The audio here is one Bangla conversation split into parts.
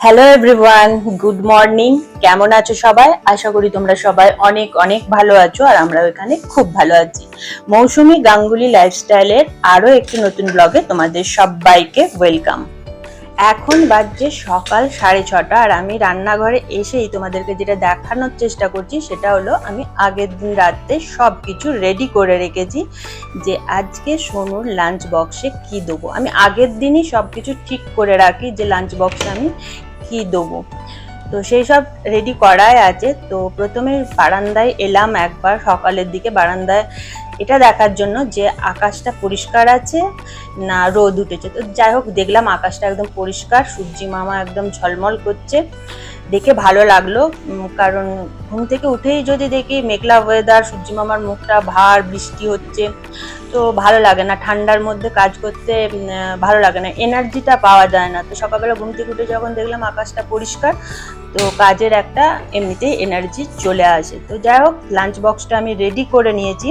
Hello everyone, good morning. কেমন আছো সবাই? আশা করি তোমরা সবাই অনেক অনেক ভালো আছো, আর আমরাও এখানে খুব ভালো আছি। মৌসুমী গাঙ্গুলি লাইফস্টাইলের আরো একটি নতুন ব্লগে তোমাদের সবাইকে ওয়েলকাম। এখন বাজছে সকাল 6:30, আর আমি রান্নাঘরে এসেই তোমাদেরকে যেটা দেখানোর চেষ্টা করছি সেটা হলো আমি আগের দিন রাতে সবকিছু রেডি করে রেখেছি যে আজকে সোনুর লাঞ্চ বক্সে কি দেবো। আমি আগের দিনই সবকিছু ঠিক করে রাখি যে লাঞ্চ বক্সে আমি কি দেবো, তো সেই সব রেডি করাই আছে। তো প্রথমে বারান্দায় এলাম একবার সকালের দিকে, বারান্দায় এটা দেখার জন্য যে আকাশটা পরিষ্কার আছে না রোদ উঠেছে। তো যাই হোক, দেখলাম আকাশটা একদম পরিষ্কার, সূর্যি মামা একদম ঝলমল করছে, দেখে ভালো লাগলো। কারণ ঘুম থেকে উঠেই যদি দেখি মেঘলা ওয়েদার, সূর্যি মামার মুখটা ভার, বৃষ্টি হচ্ছে, তো ভালো লাগে না, ঠান্ডার মধ্যে কাজ করতে ভালো লাগে না, এনার্জিটা পাওয়া যায় না। তো সকালবেলা ঘুম থেকে উঠে যখন দেখলাম আকাশটা পরিষ্কার, তো কাজের একটা এমনিতেই এনার্জি চলে আসে। তো যাই হোক, লাঞ্চ বক্সটা আমি রেডি করে নিয়েছি।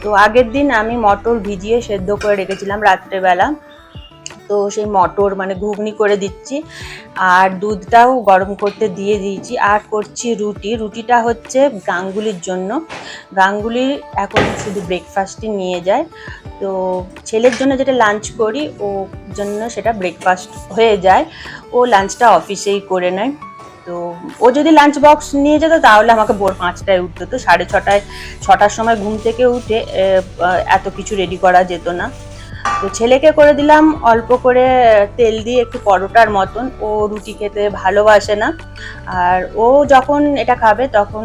তো আগের দিন আমি মটর ভিজিয়ে সেদ্ধ করে রেখেছিলাম রাত্রেবেলা, তো সেই মটর মানে ঘুগনি করে দিচ্ছি, আর দুধটাও গরম করতে দিয়ে দিয়েছি, আর করছি রুটিটা হচ্ছে গাঙ্গুলির জন্য। গাঙ্গুলি এখন শুধু ব্রেকফাস্টই নিয়ে যায়, তো ছেলের জন্য যেটা লাঞ্চ করি ও জন্য সেটা ব্রেকফাস্ট হয়ে যায়, ও লাঞ্চটা অফিসেই করে নেয়। তো ও যদি লাঞ্চ বক্স নিয়ে যেত তাহলে আমাকে ভোর 5টায় উঠতে হতো, 6:30 6টার সময় ঘুম থেকে উঠে এত কিছু রেডি করা যেত না। তো ছেলেকে করে দিলাম অল্প করে তেল দিয়ে একটু পরোটার মতন, ও রুটি খেতে ভালোবাসে না, আর ও যখন এটা খাবে তখন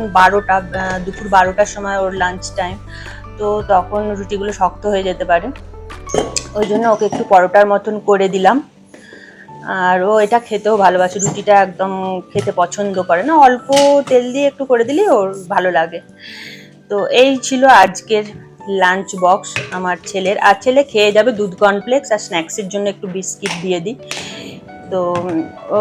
দুপুর 12টার সময় ওর লাঞ্চ টাইম, তো তখন রুটিগুলো শক্ত হয়ে যেতে পারে, ওই জন্য ওকে একটু পরোটার মতন করে দিলাম। আর ও এটা খেতেও ভালোবাসে, রুটিটা একদম খেতে পছন্দ করে না, অল্প তেল দিয়ে একটু করে দিলেই ওর ভালো লাগে। তো এই ছিল আজকের লাঞ্চ বক্স আমার ছেলের। আর ছেলে খেয়ে যাবে দুধ কর্নফ্লেক্স, আর স্ন্যাক্সের জন্য একটু বিস্কিট দিয়ে দিই। তো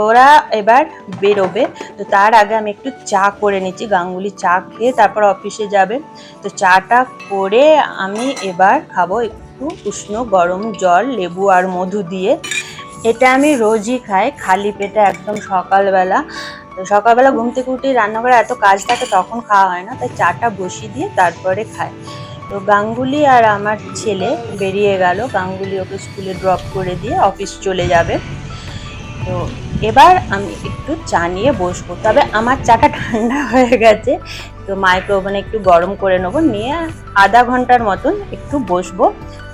ওরা এবার বেরোবে, তো তার আগে আমি একটু চা করে নিচ্ছি, গাঙ্গুলি চা খেয়ে তারপর অফিসে যাবে। তো চাটা করে আমি এবার খাবো একটু উষ্ণ গরম জল, লেবু আর মধু দিয়ে। এটা আমি রোজই খাই খালি পেটে, একদম সকালবেলা। তো সকালবেলা ঘুম থেকে উঠে রান্নাঘরে এত কাজ থাকে তখন খাওয়া হয় না, তাই চাটা বসিয়ে দিয়ে তারপরে খাই। তো গাঙ্গুলি আর আমার ছেলে বেরিয়ে গেল, গাঙ্গুলি ওকে স্কুলে ড্রপ করে দিয়ে অফিস চলে যাবে। তো এবার আমি একটু চা নিয়ে বসবো, তবে আমার চাটা ঠান্ডা হয়ে গেছে, তো মাইক্রো ওভেনে একটু গরম করে নেবো, নিয়ে আধা ঘন্টার মতন একটু বসবো।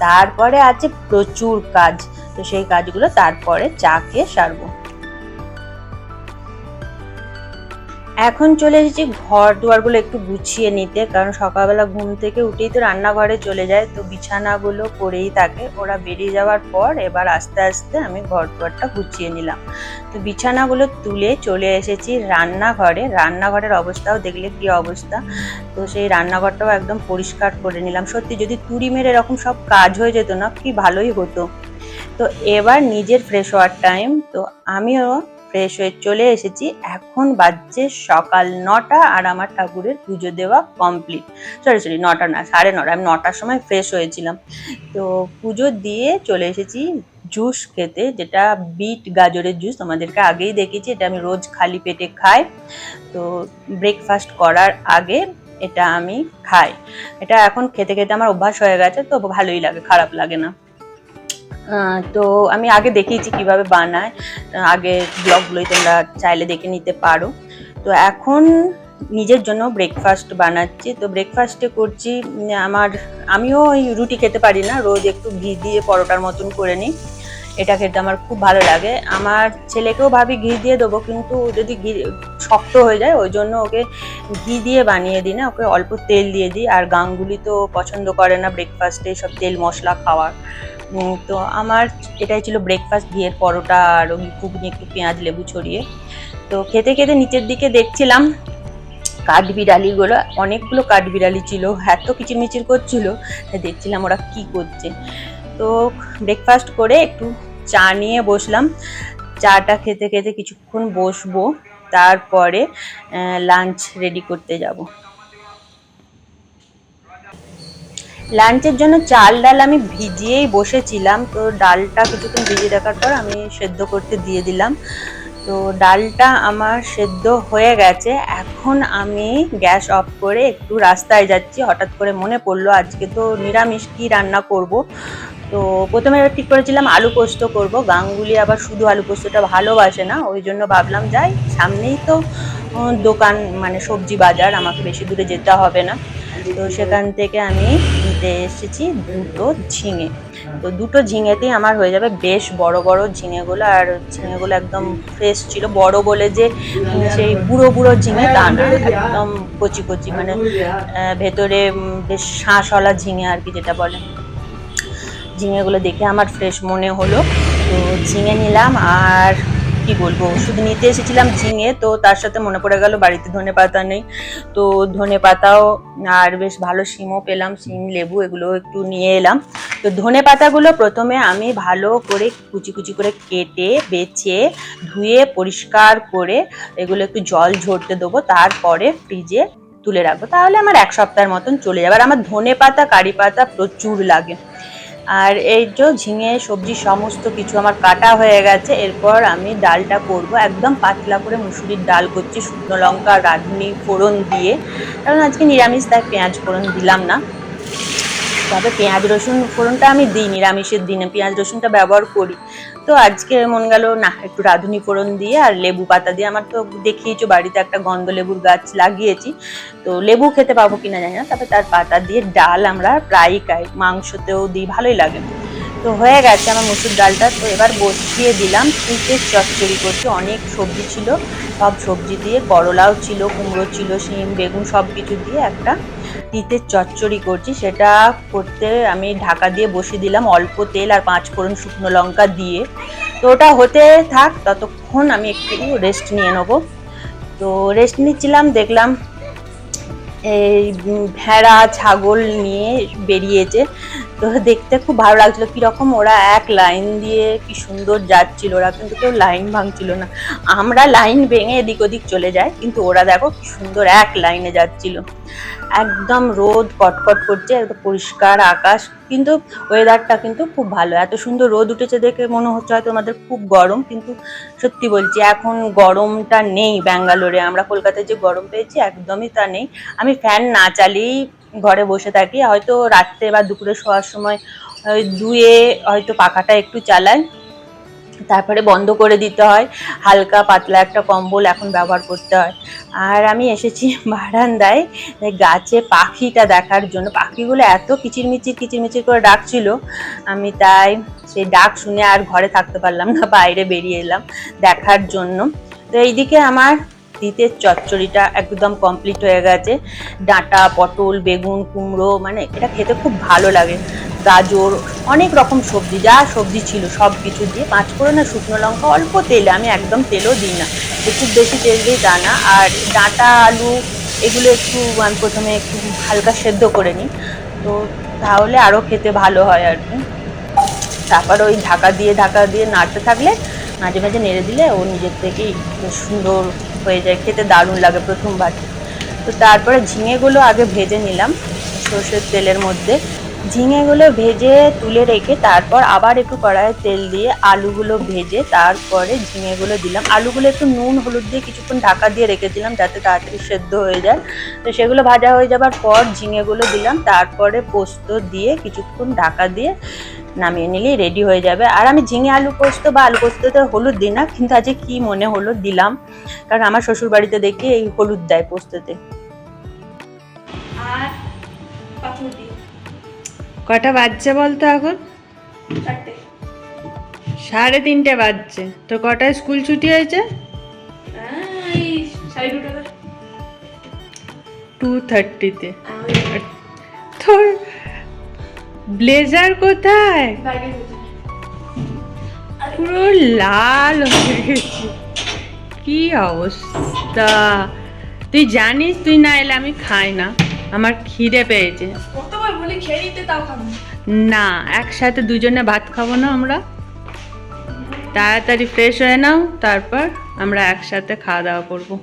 তারপরে আছে প্রচুর কাজ, তো সেই কাজগুলো তারপরে চা খেয়ে সারবো। এখন চলে এসেছি ঘর দুয়ারগুলো একটু গুছিয়ে নিতে, কারণ সকালবেলা ঘুম থেকে উঠেই তো রান্নাঘরে চলে যায়, তো বিছানাগুলো পড়েই থাকে। ওরা বেরিয়ে যাওয়ার পর এবার আস্তে আস্তে আমি ঘর দুয়ারটা গুছিয়ে নিলাম। তো বিছানাগুলো তুলে চলে এসেছি রান্নাঘরে, রান্নাঘরের অবস্থাও দেখলে কি অবস্থা। তো সেই রান্নাঘরটাও একদম পরিষ্কার করে নিলাম। সত্যি যদি তুড়ি মেরে এরকম সব কাজ হয়ে যেত না, কি ভালোই হতো। তো এবার নিজের ফ্রেশ হওয়ার টাইম, তো আমিও ফ্রেশ হয়ে চলে এসেছি। এখন বাজছে সকাল 9টা, আর আমার ঠাকুরের পুজো দেওয়া কমপ্লিট। সরি 9টা না, 9:30। আমি 9টার সময় ফ্রেশ হয়েছিলাম। তো পুজো দিয়ে চলে এসেছি জুস খেতে, যেটা বিট গাজরের জুস, তোমাদেরকে আগেই দেখেছি, এটা আমি রোজ খালি পেটে খাই। তো ব্রেকফাস্ট করার আগে এটা আমি খাই, এটা এখন খেতে খেতে আমার অভ্যাস হয়ে গেছে, তো ভালোই লাগে, খারাপ লাগে না। তো আমি আগে দেখিয়েছি কিভাবে বানায়, আগে ব্লগগুলোই তোমরা চাইলে দেখে নিতে পারো। তো এখন নিজের জন্য ব্রেকফাস্ট বানাচ্ছি। তো ব্রেকফাস্টে করছি আমিও ওই রুটি খেতে পারি না, রোজ একটু ঘি দিয়ে পরোটার মতন করে নিই, এটা খেতে আমার খুব ভালো লাগে। আমার ছেলেকেও ভাবি ঘি দিয়ে দেবো, কিন্তু যদি ঘি শক্ত হয়ে যায় ওই জন্য ওকে ঘি দিয়ে বানিয়ে দিই না, ওকে অল্প তেল দিয়ে দিই। আর গাঙ্গুলি তো পছন্দ করে না ব্রেকফাস্টে সব তেল মশলা খাওয়ার। তো আমার এটাই ছিল ব্রেকফাস্ট, ঘিয়ের পরোটা আর ওই ঘুগনি, একটু পেঁয়াজ লেবু ছড়িয়ে। তো খেতে খেতে নিচের দিকে দেখছিলাম কাঠবিড়ালিগুলো, অনেকগুলো কাঠবিড়ালি ছিল, এত কিচিরমিচির করছিল, দেখছিলাম ওরা কি করছে। তো ব্রেকফাস্ট করে একটু চা নিয়ে বসলাম, চাটা খেতে খেতে কিছুক্ষণ বসবো, তারপরে লাঞ্চ রেডি করতে যাব। লাঞ্চের জন্য চাল ডাল আমি ভিজিয়েই বসেছিলাম, তো ডালটা কিছুক্ষণ ভিজিয়ে রাখার পর আমি সেদ্ধ করতে দিয়ে দিলাম। তো ডালটা আমার সেদ্ধ হয়ে গেছে। এখন আমি গ্যাস অফ করে একটু রাস্তায় যাচ্ছি। হঠাৎ করে মনে পড়লো আজকে তো নিরামিষ, কি রান্না করব। তো প্রথমে ঠিক করেছিলাম আলু পোস্ত করব। গাঙ্গুলি আবার শুধু আলু পোস্তটা ভালোবাসে না, ওই জন্য ভাবলাম যাই, সামনেই তো দোকান, মানে সবজি বাজার, আমাকে বেশি দূরে যেতে হবে না। তো সেখান থেকে আমি নিতে এসেছি দুটো ঝিঙে। তো দুটো ঝিঙেতেই আমার হয়ে যাবে। বেশ বড় বড় ঝিঙেগুলো, আর ঝিঙেগুলো একদম ফ্রেশ ছিল। বড় বলে যে সেই বুড়ো বুড়ো ঝিঙে তা না, একদম কচি কচি, মানে ভেতরে বেশ শাঁসওয়ালা ঝিঙে আর কি, যেটা বলে। ঝিঙেগুলো দেখে আমার ফ্রেশ মনে হলো, তো ঝিঙে নিলাম। আর কি বলবো, শুধু নিতে এসেছিলাম ঝিঙে, তো তার সাথে মনে পড়ে গেল বাড়িতে ধনেপাতা নেই। তো ধনেপাতাও আর বেশ ভালো শিমও পেলাম, শিম লেবু এগুলো একটু নিয়ে এলাম। তো ধনেপাতাগুলো প্রথমে আমি ভালো করে কুচি কুচি করে কেটে বেছে ধুয়ে পরিষ্কার করে এগুলো একটু জল ঝরতে দেবো, তারপরে ফ্রিজে তুলে রাখবো। তাহলে আমার এক সপ্তাহের মতন চলে যাবে। আর আমার ধনেপাতা কারি পাতা প্রচুর লাগে। আর এই যে ঝিঙে সবজি সমস্ত কিছু আমার কাটা হয়ে গেছে। এরপর আমি ডালটা করব, একদম পাতলা করে মুসুরির ডাল করছি, শুকনো লঙ্কা রাঁধুনি ফোড়ন দিয়ে। কারণ আজকে নিরামিষ, তাই পেঁয়াজ ফোড়ন দিলাম না। তবে পেঁয়াজ রসুন ফোড়নটা আমি দিই নিরামিষের দিনে, পেঁয়াজ রসুনটা ব্যবহার করি। তো আজকে মন গেল না, একটু রাঁধুনি ফোড়ন দিয়ে আর লেবু পাতা দিয়ে। আমার তো দেখিয়েছো বাড়িতে একটা গন্ধ লেবুর গাছ লাগিয়েছি, তো লেবু খেতে পাবো কিনা জানি না, তবে তার পাতা দিয়ে ডাল আমরা প্রায়ই খাই, মাংসতেও দিই, ভালোই লাগে। তো হয়ে গেছে আমার মসুর ডালটা। তো এবার বসিয়ে দিলাম তিঁতের চচ্চড়ি করছি। অনেক সবজি ছিল, সব সবজি দিয়ে, করলাও ছিল, কুমড়ো ছিল, শিম বেগুন সব কিছু দিয়ে একটা তিঁতের চচ্চড়ি করছি। সেটা করতে আমি ঢাকা দিয়ে বসিয়ে দিলাম অল্প তেল আর 5 ফোড়ন শুকনো লঙ্কা দিয়ে। তো ওটা হতে থাক, ততক্ষণ আমি একটু রেস্ট নিয়ে নেবো। তো রেস্ট নিচ্ছিলাম, দেখলাম এই ভেড়া ছাগল নিয়ে বেরিয়েছে। তো দেখতে খুব ভালো লাগছিল, কিরকম ওরা এক লাইন দিয়ে কি সুন্দর যাচ্ছিল। ওরা কিন্তু কেউ লাইন ভাঙছিল না, আমরা লাইন ভেঙে এদিক ওদিক চলে যাই, কিন্তু ওরা দেখো কি সুন্দর এক লাইনে যাচ্ছিল। একদম রোদ কটকট করছে, একদম পরিষ্কার আকাশ, কিন্তু ওয়েদারটা কিন্তু খুব ভালো। এত সুন্দর রোদ উঠেছে দেখে মনে হচ্ছে হয়তো আমাদের খুব গরম, কিন্তু সত্যি বলছি এখন গরমটা নেই ব্যাঙ্গালোরে। আমরা কলকাতায় যে গরম পেয়েছি একদমই তা নেই। আমি ফ্যান না চালিয়েই ঘরে বসে থাকি, হয়তো রাত্রে বা দুপুরে শোয়ার সময় ধুয়ে হয়তো পাখাটা একটু চালাই, তারপরে বন্ধ করে দিতে হয়। হালকা পাতলা একটা কম্বল এখন ব্যবহার করতে হয়। আর আমি এসেছি বারান্দায় গাছে পাখিটা দেখার জন্য। পাখিগুলো এত কিচিরমিচির করে ডাকছিল, আমি তাই সেই ডাক শুনে আর ঘরে থাকতে পারলাম না, বাইরে বেরিয়ে এলাম দেখার জন্য। তো এইদিকে আমার তিতের চচ্চড়িটা একদম কমপ্লিট হয়ে গেছে। ডাঁটা, পটল, বেগুন, কুমড়ো, মানে এটা খেতে খুব ভালো লাগে। গাজর, অনেক রকম সবজি, যা সবজি ছিল সব কিছু দিয়ে 5 ফোড়ন আর শুকনো লঙ্কা, অল্প তেলে, আমি একদম তেলও দিই না, খুব বেশি তেল দিই তা না। আর ডাঁটা, আলু এগুলো একটু আমি প্রথমে একটু হালকা সেদ্ধ করে নিই, তো তাহলে আরও খেতে ভালো হয় আর কি। তারপর ওই ঢাকা দিয়ে নাড়তে থাকলে, মাঝে মাঝে নেড়ে দিলে ও নিজের থেকেই সুন্দর হয়ে যায়, খেতে দারুণ লাগে প্রথমবার। তো তারপরে ঝিঙেগুলো আগে ভেজে নিলাম সর্ষের তেলের মধ্যে। ঝিঙেগুলো ভেজে তুলে রেখে তারপর আবার একটু কড়াইয়ে তেল দিয়ে আলুগুলো ভেজে তারপরে ঝিঙেগুলো দিলাম। আলুগুলো একটু নুন হলুদ দিয়ে কিছুক্ষণ ঢাকা দিয়ে রেখেছিলাম যাতে তাড়াতাড়ি সেদ্ধ হয়ে যায়। তো সেগুলো ভাজা হয়ে যাবার পর ঝিঙেগুলো দিলাম, তারপরে পোস্ত দিয়ে কিছুক্ষণ ঢাকা দিয়ে নামিয়ে নিলেই রেডি হয়ে যাবে। আর আমি ঝিঙে আলু পোস্ত বা আলু পোস্ততে হলুদ দিই না, কিন্তু আজকে কি মনে হলো দিলাম, কারণ আমার শ্বশুর বাড়িতে দেখি এই হলুদ দেয় পোস্ততে। আর পাথর দিই। কটা বাজছে বলতো এখন? 4টে। 3:30 বাজছে। তো কটায় স্কুল ছুটি হয়েছে? এই 2:30। 2:30-তে। তোর ব্লেজার কোথায়? পুরো লাল হয়ে গেছে, কি অবস্থা! তুই জানিস তুই না এলে আমি খাই না, আমার খিদে পেয়েছে। কতবার বলি খেয়ে নিতে, তাও খাবো না, একসাথে দুজনে ভাত খাবো না আমরা? তাড়াতাড়ি ফ্রেশ হয়ে নাও, তারপর আমরা একসাথে খাওয়া দাওয়া করবো।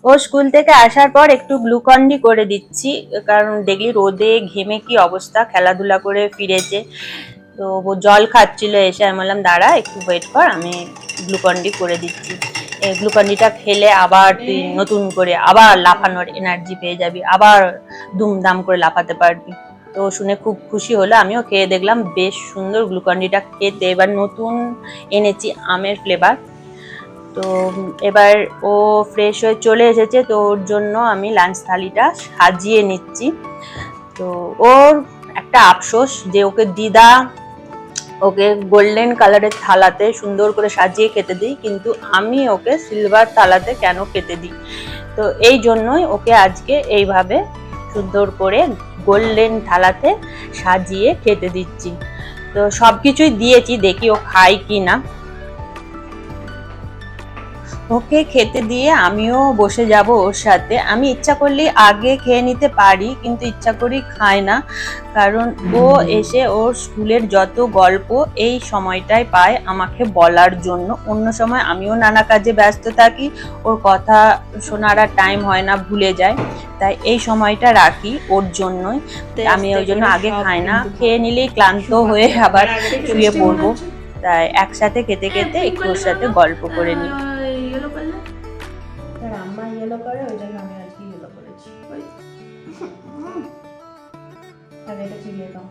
ও স্কুল থেকে আসার পর একটু গ্লুকন্ডি করে দিচ্ছি, কারণ দেখলি রোদে ঘেমে কি অবস্থা, খেলাধুলা করে ফিরেছে। তো ও জল খাচ্ছিল এসে, আমি বললাম দাঁড়া একটু ওয়েট কর, আমি গ্লুকন্ডি করে দিচ্ছি। গ্লুকন্ডিটা খেলে আবার তুই নতুন করে আবার লাফানোর এনার্জি পেয়ে যাবি, আবার দুমদাম করে লাফাতে পারবি। তো শুনে খুব খুশি হলো, আমিও খেয়ে দেখলাম বেশ সুন্দর গ্লুকন্ডিটা খেতে। এবার নতুন এনেছি আমের ফ্লেভার। তো এবার ও ফ্রেশ হয়ে চলে এসেছে, তো ওর জন্য আমি লাঞ্চ থালিটা সাজিয়ে নিচ্ছি। তো ওর একটা আফসোস যে ওকে দিদা ওকে গোল্ডেন কালারের থালাতে সুন্দর করে সাজিয়ে খেতে দিই, কিন্তু আমি ওকে সিলভার থালাতে কেন খেতে দিই। তো এই জন্যই ওকে আজকে এইভাবে সুন্দর করে গোল্ডেন থালাতে সাজিয়ে খেতে দিচ্ছি। তো সবকিছুই দিয়েছি, দেখি ও খায় কি না। ওকে খেতে দিয়ে আমিও বসে যাব ওর সাথে। আমি ইচ্ছা করলে আগে খেয়ে নিতে পারি, কিন্তু ইচ্ছা করেই খায় না, কারণ ও এসে ওর স্কুলের যত গল্প এই সময়টায় পায় আমাকে বলার জন্য। অন্য সময় আমিও নানা কাজে ব্যস্ত থাকি, ওর কথা শোনার আর টাইম হয় না, ভুলে যায়। তাই এই সময়টা রাখি ওর জন্যই। আমি ওই জন্য আগে খাই না, খেয়ে নিলেই ক্লান্ত হয়ে আবার শুয়ে পড়বো। তাই একসাথে খেতে খেতে একটু ওর সাথে গল্প করে নিই। ইয়েলো করলে তার আম্মা ইয়েলো করে, ওই জন্য আমি আজকে ইয়েলো করেছি। আর এটা চিবিয়ে দাও,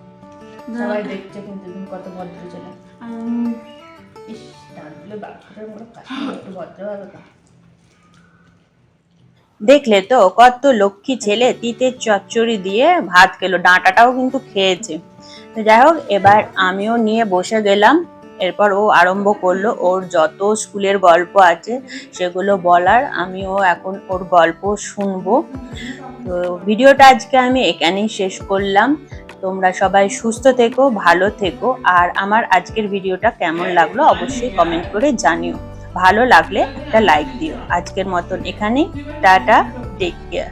সবাই দেখছে কিন্তু তুমি কত ভদ্র ছেলে। ইস, ডানগুলো বাচ্চাটার মতো কাছে একটু ভদ্র হবে না। দেখলে তো কত লক্ষ্মী ছেলে, তিতের চচ্চড়ি দিয়ে ভাত খেলো, ডাঁটাটাও কিন্তু খেয়েছে। তো যাই হোক, এবার আমিও নিয়ে বসে গেলাম। এরপর ও আরম্ভ করলো ওর যত স্কুলের গল্প আছে সেগুলো বলার। আমিও এখন ওর গল্প শুনবো। তো ভিডিওটা আজকে আমি এখানেই শেষ করলাম। তোমরা সবাই সুস্থ থেকো, ভালো থেকো, আর আমার আজকের ভিডিওটা কেমন লাগলো অবশ্যই কমেন্ট করে জানিও। ভালো লাগলে একটা লাইক দিও। আজকের মতন এখানেই, টাটা, টেক কেয়ার।